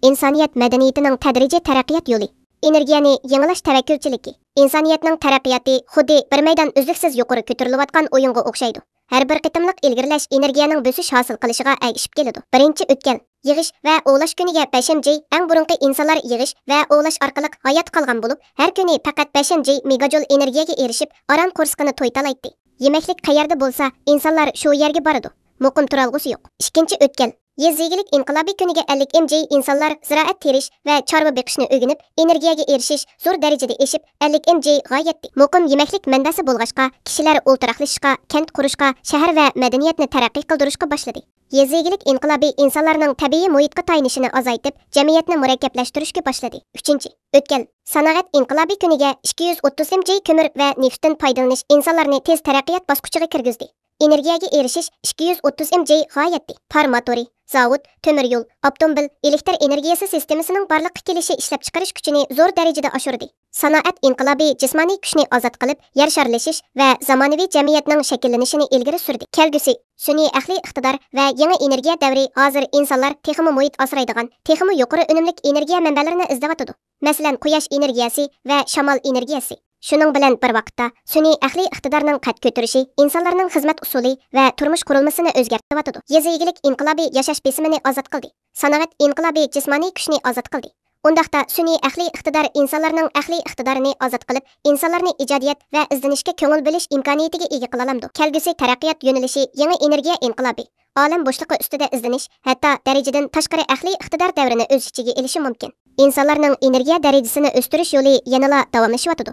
İnsaniyat madaniyatining tadrijiy taraqqiyot yo'li. Energiyani yangilash tavakkulchiligi. İnsaniyatning taraqqiyoti xuddi bir maydon uzluksiz yuqori ko'tarilayotgan o'yinga o'xshaydi. Har bir qitimliq ilgirlash energiyaning bo'sish hosil qilishiga erishib keladi. Birinchi o'tgan yig'ish va ovlash kuniga 5 eng burunqi insonlar yig'ish va ovlash orqali hayot qolgan bo'lib, har kuni faqat 5 megajol energiyaga erishib, aron qo'rsqini to'ytalaydi. Yemaklik qayerda bo'lsa, insonlar shu yerga boradi. Muqim turalg'usi yo'q. Ikkinchi o'tgan yez egilik inqilobiy kuniga 50 mj insonlar ziroat terish va chorva beqishni o'rganib, energiyaga erishish zo'r darajada eshib 50 mj ga yetdi. Muqim yemaklik manbasi bo'lg'achqa, kishilar o'ltiraqlashishga, kent qurishga, shahar va madaniyatni taraqqiy qildirishga boshladi. Yez egilik inqilobiy insonlarning tabiiy muhitga tayinishini azaytib, jamiyatni murakkablashtirishga boshladi. 3. O'tgan sanoat inqilobiy kuniga 230 mj ko'mir va neftdan foydalanish insonlarni tez taraqqiyot bosqichiga kirgizdi. Energiyaga erishish 230 mj ga yetdi. Par motori, zavod, temir yo'l, avtomobil, elektr energiyasi sistemasining barliqqa kelishi ishlab chiqarish kuchini zo'r darajada oshirdi. Sanoat inqilobiy jismoniy kuchni ozod qilib, yer sharlashish va zamonaviy jamiyatning shakllanishini ilgari surdi. Kelgusi sun'iy aqliy iqtidor va yangi energiya davri hozir insonlar texmi muhit asraydigan, texmi yuqori unumli energiya manbalarini izlayotdi. Masalan, quyosh energiyasi va shamol energiyasi. Shuning bilan bir vaqtda sun'iy aqliy iqtidorning qad ko'tarishi insonlarning xizmat usuli va turmush qurilmasini o'zgartirib Yez egilik inqilobiy yashash besimini ozod qildi. Sanoat inqilobiy jismoniy kuchni ozod qildi. Undaqda sun'iy aqliy iqtidor insonlarning aqliy iqtidorini ozod qilib, insonlarni ijodiyat va izlanishga ko'ngil bo'lish imkoniyatiga ega qila oladi. Kelgusi taraqqiyot yo'nalishi yangi energiya inqilobi. Olam bo'shliqi ustida izlanish, hatto darajadan tashqari aqliy iqtidor davrini o'z ichiga olishi mumkin. İnsanlarning energiya darajasini o'stirish yo'li yanada davomlashyapti.